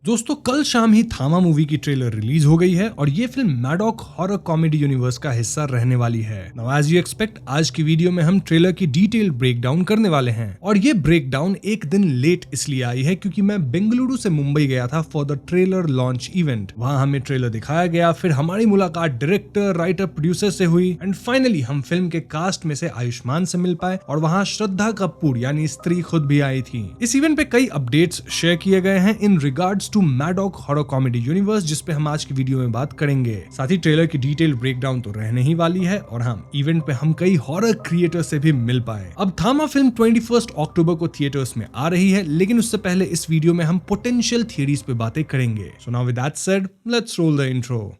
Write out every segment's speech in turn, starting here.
दोस्तों कल शाम ही थामा मूवी की ट्रेलर रिलीज हो गई है और ये film Maddock horror comedy universe का हिस्सा रहने वाली है। नाउ एज यू एक्सपेक्ट आज की वीडियो में हम ट्रेलर की डिटेल ब्रेकडाउन करने वाले हैं और ये ब्रेकडाउन एक दिन लेट इसलिए आई है क्योंकि मैं बेंगलुरु से मुंबई गया था for the trailer launch event. वहां हमें ट्रेलर दिखाया गया, फिर हमारी मुलाकात डायरेक्टर, राइटर, प्रोड्यूसर से हुई एंड फाइनली हम फिल्म के कास्ट में से आयुष्मान से मिल पाए और वहां श्रद्धा कपूर यानी स्त्री खुद भी आई थी। इस इवेंट पे कई अपडेट्स शेयर किए गए हैं in regards to Maddock horror comedy universe, जिस पे हम आज की वीडियो में बात करेंगे। साथ ही ट्रेलर की डिटेल ब्रेकडाउन तो रहने ही वाली है और हम इवेंट पे हम कई हॉरर क्रिएटर से भी मिल पाए। अब थामा फिल्म 21 अक्टूबर को थिएटर्स में आ रही है, लेकिन उससे पहले इस वीडियो में हम पोटेंशियल थियरीज पे बातें करेंगे। So now with that said, let's roll the intro.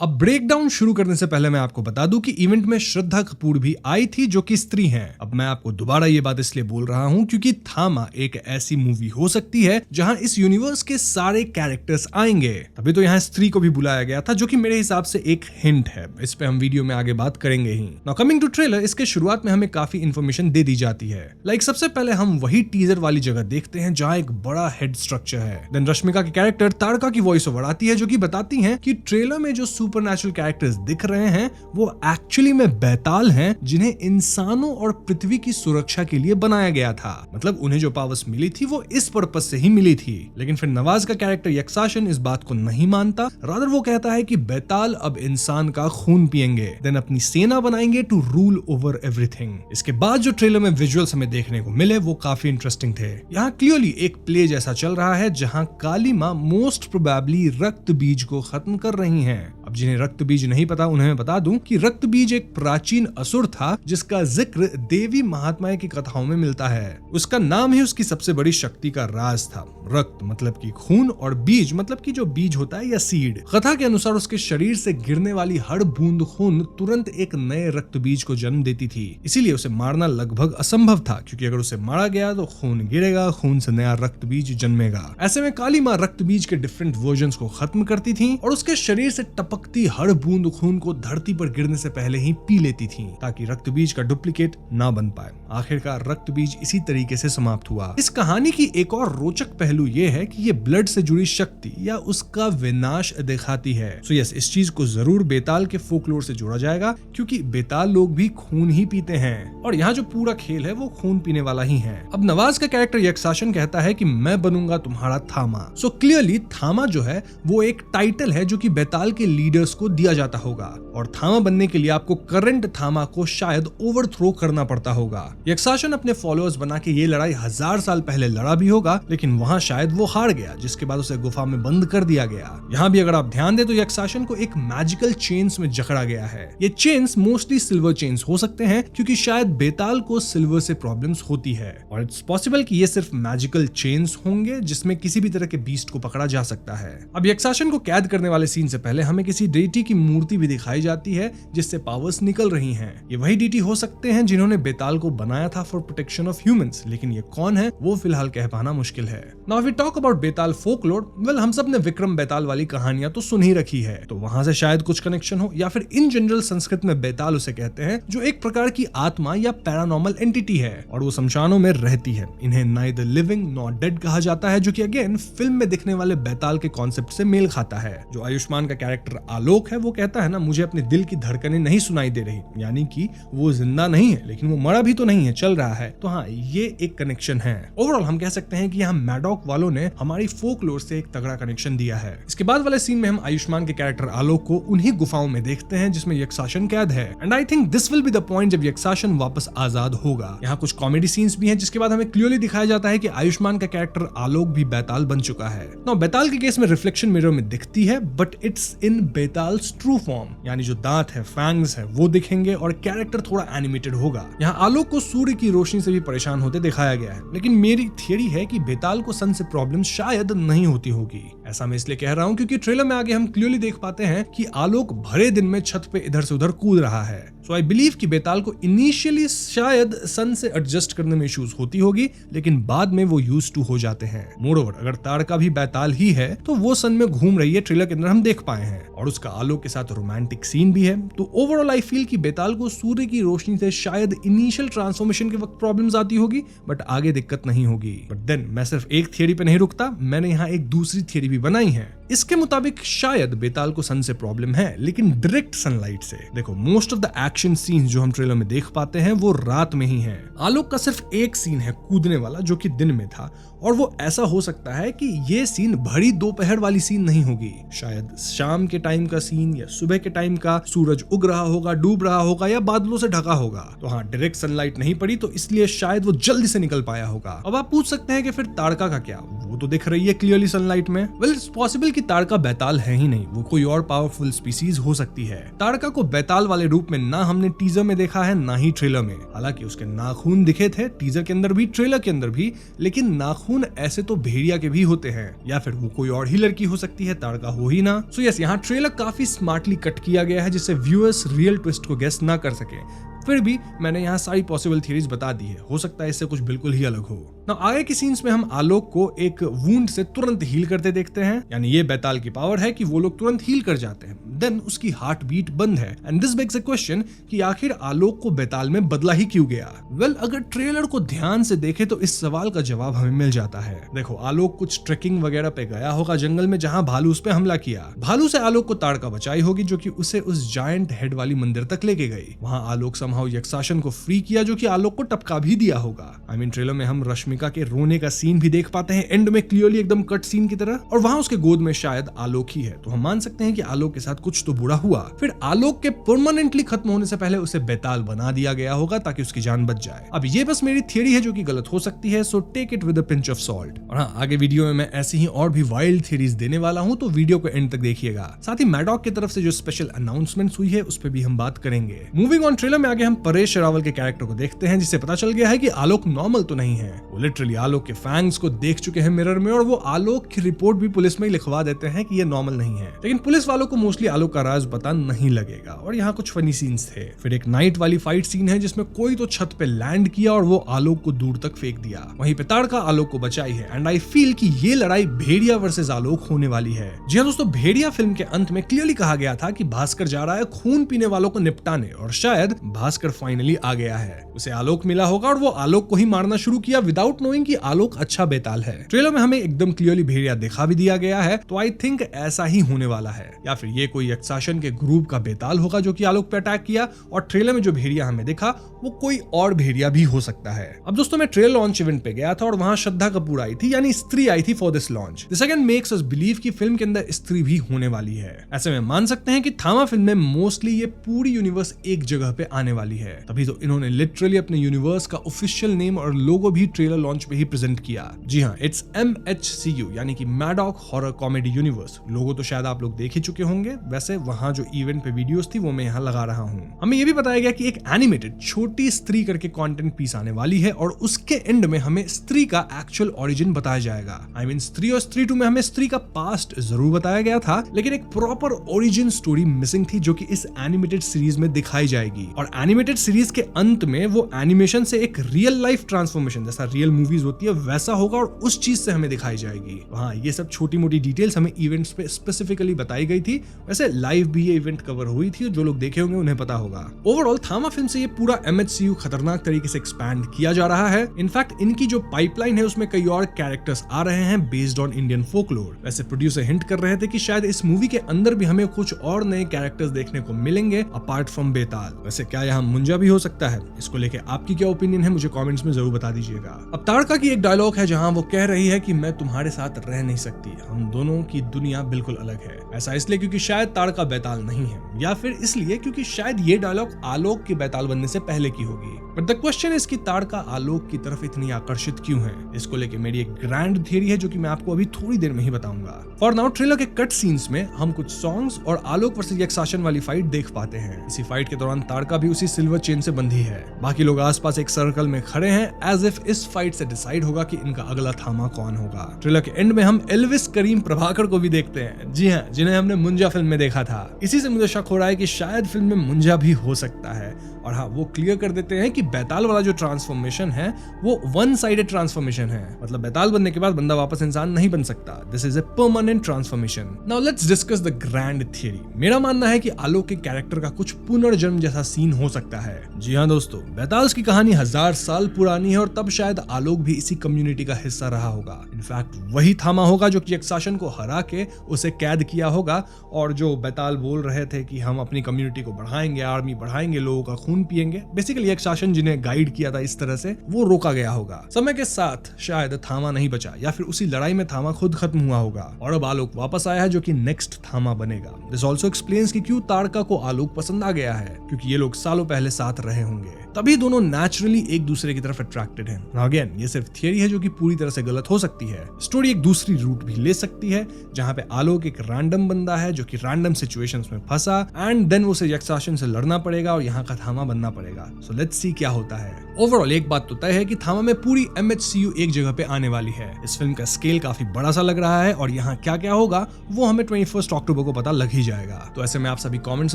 अब ब्रेकडाउन शुरू करने से पहले मैं आपको बता दूं कि इवेंट में श्रद्धा कपूर भी आई थी जो कि स्त्री हैं। अब मैं आपको दोबारा ये बात इसलिए बोल रहा हूं क्योंकि थामा एक ऐसी मूवी हो सकती है जहां इस यूनिवर्स के सारे कैरेक्टर्स आएंगे। तभी तो यहाँ स्त्री को भी बुलाया गया था, जो कि मेरे हिसाब से एक हिंट है। इस पे हम वीडियो में आगे बात करेंगे ही। नाउ कमिंग टू ट्रेलर, इसके शुरुआत में हमें काफी इंफॉर्मेशन दे दी जाती है। लाइक सबसे पहले हम वही टीजर वाली जगह देखते हैं जहाँ एक बड़ा हेड स्ट्रक्चर है। देन रश्मिका के कैरेक्टर तारका की वॉइस ओवर आती है जो कि बताती है कि ट्रेलर में जो सुपरनैचुरल कैरेक्टर्स दिख रहे हैं वो एक्चुअली में बेताल हैं, जिन्हें इंसानों और पृथ्वी की सुरक्षा के लिए बनाया गया था। मतलब उन्हें जो पावर्स मिली थी वो इस पर्पस से ही मिली थी। लेकिन फिर नवाज का कैरेक्टर यक्षासन इस बात को नहीं मानता। रादर वो कहता है कि बेताल अब इंसान का खून पिएंगे, देन अपनी सेना बनाएंगे टू रूल ओवर एवरीथिंग। इसके बाद जो ट्रेलर में विजुअल्स हमें देखने को मिले वो काफी इंटरेस्टिंग थे। यहाँ क्लियरली एक प्ले जैसा चल रहा है जहाँ काली माँ मोस्ट प्रोबेबली रक्त बीज को खत्म कर रही हैं। अब जिन्हें रक्त बीज नहीं पता उन्हें मैं बता दूं कि रक्त बीज एक प्राचीन असुर था जिसका जिक्र देवी महात्माएं की कथाओं में मिलता है। उसका नाम ही उसकी सबसे बड़ी शक्ति का राज था। रक्त मतलब कि खून और बीज मतलब कि जो बीज होता है या सीड। कथा के अनुसार उसके शरीर से गिरने वाली हर बूंद खून तुरंत एक नए रक्त बीज को जन्म देती थी। इसीलिए उसे मारना लगभग असंभव था, क्योंकि अगर उसे मारा गया तो खून गिरेगा, खून से नया रक्त बीज जन्मेगा। ऐसे में काली माँ रक्त बीज के डिफरेंट वर्जन्स को खत्म करती थी और उसके शरीर से टपकती हर बूंद खून को धरती पर गिरने से पहले ही पी लेती थी ताकि रक्त बीज का डुप्लीकेट ना बन पाए। आखिरकार रक्त बीज इसी तरीके से समाप्त हुआ। इस कहानी की एक और रोचक पहलू ये है कि ये ब्लड से जुड़ी शक्ति या उसका विनाश दिखाती है। सो यस, इस चीज को जरूर बेताल के फोकलोर से जोड़ा जाएगा क्योंकि बेताल लोग भी खून ही पीते हैं और यहाँ जो पूरा खेल है वो खून पीने वाला ही है। अब नवाज का कैरेक्टर यक्षासन कहता है कि मैं बनूंगा तुम्हारा थामा। सो क्लियरली थामा जो है वो एक टाइटल है जो कि बेताल के लीडर्स को दिया जाता होगा और थामा बनने के लिए आपको करंट थामा को शायद ओवरथ्रो करना पड़ता होगा। यक्षासन अपने फॉलोअर्स बना के ये लड़ाई 1000 साल पहले लड़ा भी होगा, लेकिन वहां शायद वो हार गया, जिसके बाद उसे गुफा में बंद कर दिया गया। यहाँ भी अगर आप ध्यान दें तो यक्षासन को एक मैजिकल चेन्स में जकड़ा गया है। ये चेन्स मोस्टली सिल्वर चेन्स हो सकते हैं क्योंकि शायद बेताल को सिल्वर से प्रॉब्लम्स होती है और इट्स पॉसिबल कि ये सिर्फ मैजिकल चेन्स होंगे जिसमें किसी भी तरह के बीस्ट को पकड़ा जा सकता है। अब यक्षासन को कैद करने वाले सीन से पहले हमें किसी डेटी की मूर्ति भी दिखाई जाती है जिससे पावर्स निकल रही हैं। ये वही डीटी हो सकते हैं जिन्होंने बेताल को बनाया था फॉर प्रोटेक्शन ऑफ ह्यूमंस, लेकिन ये कौन है वो फिलहाल कह पाना मुश्किल है। Now we talk about Betaal folklore. Well, हम सब ने विक्रम बेताल वाली कहानियां तो सुन ही रखी है, तो वहां से शायद कुछ कनेक्शन हो, या फिर इन जनरल संस्कृत में बेताल उसे कहते हैं जो एक प्रकार की आत्मा या पैरानॉर्मल एंटिटी है और वो शमशानों में रहती है। इन्हें नाइदर लिविंग नॉर डेड कहा जाता है, जो कि अगेन फिल्म में दिखने वाले बेताल के कॉन्सेप्ट से मेल खाता है। जो आयुष्मान का कैरेक्टर आलोक है वो कहता है ना, मुझे अपने दिल की धड़कनें नहीं सुनाई दे रही, यानी कि वो जिंदा नहीं है लेकिन वो मरा भी तो नहीं है, चल रहा है। तो हाँ, ये एक कनेक्शन है। ओवरऑल हम कह सकते हैं कि यहाँ मैडॉक वालों ने हमारी फोकलोर से एक तगड़ा कनेक्शन दिया है। इसके बाद वाले सीन में हम आयुष्मान के कैरेक्टर आलोक को उन्हीं गुफाओं में देखते हैं जिसमें यक्षासन कैद है and I think this will be the point जब यक्षासन वापस आजाद होगा। यहाँ कुछ कॉमेडी सीन्स भी हैं जिसके बाद हमें क्लियरली दिखाया जाता है कि आयुष्मान का कैरेक्टर आलोक भी बेताल बन चुका है। नाउ बेताल के केस में रिफ्लेक्शन मिरर में दिखती है but it's in Betaal's true form, यानी जो दांत है, फैंग्स है वो दिखेंगे और कैरेक्टर थोड़ा एनिमेटेड होगा। यहाँ आलोक को सूर्य की रोशनी से भी परेशान होते दिखाया गया है, लेकिन मेरी थियरी है कि बेताल को सन से प्रॉब्लम शायद नहीं होती होगी। ऐसा मैं इसलिए कह रहा हूँ क्योंकि ट्रेलर में आगे हम क्लियरली देख पाते हैं कि आलोक भरे दिन में छत पे इधर से उधर कूद रहा है। सो आई बिलीव कि बेताल को इनिशियली शायद सन से एडजस्ट करने में इश्यूज होती होगी, लेकिन बाद में वो यूज्ड टू हो जाते हैं। मोरओवर अगर ताड़का भी बेताल ही है तो वो सन में घूम रही है, ट्रेलर के अंदर हम देख पाए हैं, और उसका आलोक के साथ रोमांटिक सीन भी है। तो ओवरऑल आई फील कि बेताल को सूर्य की रोशनी से शायद इनिशियल ट्रांसफॉर्मेशन के वक्त प्रॉब्लम्स आती होगी, बट आगे दिक्कत नहीं होगी। बट देन मैं सिर्फ एक थियरी पे नहीं रुकता, मैंने यहाँ एक दूसरी थियरी भी बनाई है। इसके मुताबिक शायद बेताल को सन से प्रॉब्लम है, लेकिन डायरेक्ट सनलाइट से। देखो, most of the action scenes जो हम ट्रेलर में देख पाते हैं वो रात में ही है। आलोक का सिर्फ एक सीन है कूदने वाला जो कि दिन में था, और वो ऐसा हो सकता है कि ये सीन भरी दोपहर वाली सीन नहीं होगी, शायद शाम के टाइम का सीन या सुबह के टाइम का, सूरज उग रहा होगा, डूब रहा होगा या बादलों से ढका होगा। तो हाँ, डायरेक्ट सनलाइट नहीं पड़ी तो इसलिए शायद वो जल्दी से निकल पाया होगा। अब आप पूछ सकते हैं कि फिर ताड़का का क्या, वो तो दिख रही है क्लियरली सनलाइट में। वेल, इट्स पॉसिबल कि ताड़का बेताल है ही नहीं, वो कोई और पावरफुल स्पीसीज हो सकती है। ताड़का को बेताल वाले रूप में ना हमने टीजर में देखा है ना ही ट्रेलर में। हालांकि उसके नाखून दिखे थे टीजर के अंदर भी, ट्रेलर के अंदर भी, लेकिन नाखून ऐसे तो भेड़िया के भी होते हैं, या फिर वो कोई और ही लड़की हो सकती है, ताड़का हो ही ना। सो यस, यहाँ ट्रेलर काफी स्मार्टली कट किया गया है जिससे व्यूअर्स रियल ट्विस्ट को गेस ना कर सके। फिर भी मैंने यहाँ सारी पॉसिबल थियरीज बता दी है, हो सकता है इससे कुछ बिल्कुल ही अलग हो। ना आगे की सीन्स में हम आलोक को एक वुंड से तुरंत हील करते देखते हैं, यानी ये बेताल की पावर है कि वो लोग तुरंत हील कर जाते हैं। देन उसकी हार्ट बीट बंद है, and this bags a question कि आखिर आलोक को बेताल में बदला ही क्यों गया। वेल, अगर ट्रेलर को ध्यान से देखे तो इस सवाल का जवाब हमें मिल जाता है। देखो, आलोक कुछ ट्रेकिंग वगैरह पे गया होगा जंगल में जहाँ भालू उस पे हमला किया। भालू से आलोक को ताड़का बचाई होगी जो कि उसे उस जायंट हेड वाली मंदिर तक लेके गई। वहाँ आलोक समहाउ यक्षासन को फ्री किया जो कि आलोक को टपका भी दिया होगा। आई मीन, ट्रेलर में हम रश्मिका के रोने का सीन भी देख पाते हैं एंड में, क्लियरली एकदम कट सीन की तरह, और वहाँ उसके गोद में शायद आलोक ही है। तो हम मान सकते हैं कि आलोक के साथ कुछ तो बुरा हुआ। फिर आलोक के परमानेंटली खत्म होने से पहले उसे बेताल बना दिया गया होगा ताकि उसकी जान बच जाए। अब ये बस मेरी थियरी है जो कि गलत हो सकती है, so take it with a pinch of salt. और हाँ, आगे वीडियो में मैं ऐसी ही और भी वाइल्ड थियरीज देने वाला हूँ, तो वीडियो को एंड तक देखिएगा। साथ ही मैडॉक की तरफ से जो स्पेशल अनाउंसमेंट्स हुई है उस पर भी हम बात करेंगे। मूविंग ऑन, ट्रेलर में आगे हम परेश रावल के कैरेक्टर को देखते हैं जिससे पता चल गया है कि आलोक नॉर्मल तो नहीं है। वो लिटरली आलोक के फैंग्स को देख चुके हैं मिरर में, और वो आलोक की रिपोर्ट भी पुलिस में ही लिखवा देते हैं कि ये नॉर्मल नहीं है। लेकिन पुलिस वालों को मोस्टली आलोक का राज पता नहीं लगेगा, और यहाँ कुछ फनी सीन्स थे। फिर एक नाइट वाली फाइट सीन है जिसमें कोई तो छत पे लैंड किया और वो आलोक को दूर तक फेंक दिया। वहीं पे ताड़का आलोक को बचाई है, एंड आई फील कि ये लड़ाई भेड़िया वर्सेस आलोक होने वाली है। जी हाँ दोस्तों, भेड़िया फिल्म के अंत में क्लियरली कहा गया था कि भास्कर जा रहा है खून पीने वालों को निपटाने, और शायद भास्कर फाइनली आ गया है। उसे आलोक मिला होगा और वो आलोक को ही मारना शुरू किया विदाउट नोइंग कि आलोक अच्छा बेताल है। ट्रेलर में हमें एकदम क्लियरली भेड़िया दिखा भी दिया गया है, तो आई थिंक ऐसा ही होने वाला है, या फिर ये कोई यक्षासन के ग्रुप का बेताल होगा जो कि आलोक पे अटैक किया, और ट्रेलर में जो भेड़िया हमें दिखा वो कोई और भेड़िया भी हो सकता है। अब दोस्तों, मैं ट्रेलर लॉन्च इवेंट पे गया था और वहां श्रद्धा कपूर आई थी, यानी स्त्री आई थी for this launch. This again makes us believe कि फिल्म के अंदर स्त्री भी होने वाली है। ऐसे में मान सकते हैं कि थामा फिल्म में मोस्टली ये पूरी यूनिवर्स एक जगह पे आने वाली है, तभी तो इन्होंने लिटरली अपने यूनिवर्स का ऑफिशियल नेम और लोगो भी ट्रेलर लॉन्च पे ही प्रेजेंट किया। जी हाँ, इट्स MHCU, यानी कि मैडॉक हॉरर कॉमेडी यूनिवर्स। लोगो तो शायद आप लोग देख ही चुके होंगे, वैसे वहां जो इवेंट पे वीडियोस थी वो मैं यहाँ लगा रहा हूँ। हमें ये भी बताया गया कि एक एनिमेटेड छोटी स्त्री करके कंटेंट पीस आने वाली है, और उसके एंड में हमें स्त्री का एक्चुअल ओरिजिन बताया जाएगा। आई मीन, स्त्री और स्त्री 2 में हमें स्त्री का पास्ट जरूर बताया गया था, लेकिन एक प्रॉपर ओरिजिन स्टोरी मिसिंग थी जो कि इस एनिमेटेड सीरीज में दिखाई जाएगी। और एनिमेटेड सीरीज के अंत में वो एनिमेशन से एक रियल लाइफ ट्रांसफॉर्मेशन जैसा रियल मूवीज होती है वैसा होगा, और उस चीज से हमें दिखाई जाएगी। हाँ, ये सब छोटी मोटी डिटेल्स हमें इवेंट्स पे स्पेसिफिकली बताई गई थी। वैसे लाइव भी ये इवेंट कवर हुई थी, जो लोग देखे होंगे उन्हें पता होगा। ओवरऑल थामा फिल्म से ये पूरा MHCU खतरनाक तरीके से एक्सपैंड किया जा रहा है। इनफैक्ट इनकी जो पाइपलाइन है उसमें कई और कैरेक्टर्स आ रहे हैं बेस्ड ऑन इंडियन फोकलोर। वैसे प्रोड्यूसर हिंट कर रहे थे कि शायद इस मूवी के अंदर भी हमें कुछ और नए कैरेक्टर्स देखने को मिलेंगे अपार्ट फ्रॉम बेताल। वैसे क्या यहाँ मुंजा भी हो सकता है? इसको लेके आपकी क्या ओपिनियन है मुझे कमेंट्स में जरूर बता दीजिएगा। अब ताड़का की एक डायलॉग है जहाँ वो कह रही है कि मैं तुम्हारे साथ रह नहीं सकती, हम दोनों की दुनिया बिल्कुल अलग है। ऐसा इसलिए क्योंकि शायद ताड़का बेताल नहीं है, या फिर इसलिए क्योंकि शायद ये डायलॉग आलोक के बेताल बनने से पहले की होगी। बट द क्वेश्चन इज कि ताड़का आलोक की तरफ इतनी आकर्षित क्यों है? इसको लेके मेरी एक ग्रैंड थियरी है जो कि मैं आपको अभी थोड़ी देर में ही बताऊंगा। फॉर नाउ ट्रेलर के कट सीन्स में हम कुछ सॉन्ग्स और आलोक वर्सेस यक्षासन वाली फाइट देख पाते हैं। इसी फाइट के दौरान ताड़का भी उसी सिल्वर चेन से बंधी है। बाकी लोग आसपास एक सर्कल में खड़े हैं एज इफ इस फाइट से डिसाइड होगा कि इनका अगला थामा कौन होगा। ट्रेलर के एंड में हम एल्विस करीम प्रभाकर को भी देखते हैं, जी हाँ, जिन्हें हमने मुंजा फिल्म में देखा था। इसी से मुझे शक हो रहा है कि शायद फिल्म में मुंजा भी हो सकता है। और हाँ, वो क्लियर कर देते हैं कि बेताल वाला जो ट्रांसफॉर्मेशन है वो वन साइडेड ट्रांसफॉर्मेशन है, मतलब बेताल बनने के बाद बंदा वापस इंसान नहीं बन सकता। This is a permanent transformation. Now let's discuss the grand theory. मेरा मानना है कि आलोक के कैरेक्टर का कुछ पुनर्जन्म जैसा सीन हो सकता है। जी हाँ दोस्तों, बेताल्स की कहानी 1000 साल पुरानी है और तब शायद आलोक भी इसी कम्युनिटी का हिस्सा रहा होगा। इनफैक्ट वही थामा होगा जो कि यक्षासन को हरा के उसे कैद किया होगा, और जो बेताल बोल रहे थे कि हम अपनी कम्युनिटी को बढ़ाएंगे, आर्मी बढ़ाएंगे, लोगों का खून पिएंगे। बेसिकली यक्षासन जिन्हें गाइड किया था इस तरह से, वो रोका गया होगा। समय के साथ शायद थामा नहीं बचा, या फिर उसी लड़ाई में थामा खुद खत्म हुआ होगा और अब आलोक वापस आया है जो कि नेक्स्ट थामा बनेगा। दिस ऑल्सो एक्सप्लेन्स कि क्यों ताड़का को आलोक पसंद आ गया है, क्योंकि ये लोग सालों पहले साथ रहे होंगे, तभी दोनों नेचुरली एक दूसरे की तरफ अट्रैक्टेड हैं। अगेन, ये सिर्फ थियरी है जो कि पूरी तरह से गलत हो सकती है। स्टोरी एक दूसरी रूट भी ले सकती है, जहां पे आलोक एक रैंडम बंदा है जो कि रैंडम सिचुएशंस में फंसा एंड देन उसे यक्षासन से लड़ना पड़ेगा और यहाँ का थामा बनना पड़ेगा। सो लेट्स सी क्या होता है। ओवरऑल एक बात तो तय है कि थामा में पूरी MHCU एक जगह पे आने वाली है। इस फिल्म का स्केल काफी बड़ा सा लग रहा है और यहाँ क्या क्या होगा वो हमें 21 अक्टूबर को पता लग ही जाएगा। तो ऐसे में आप सभी कमेंट्स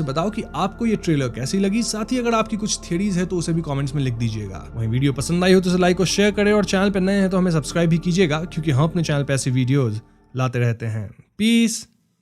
में बताओ कि आपको ये ट्रेलर कैसी लगी। साथ ही अगर आपकी कुछ थियरीज है तो उसे भी कमेंट्स में लिख दीजिएगा। वहीं वीडियो पसंद आई हो तो लाइक और शेयर करें, और चैनल पर नए हैं तो हमें सब्सक्राइब भी कीजिएगा, क्योंकि हम अपने चैनल पे ऐसी वीडियोस लाते रहते हैं। पीस।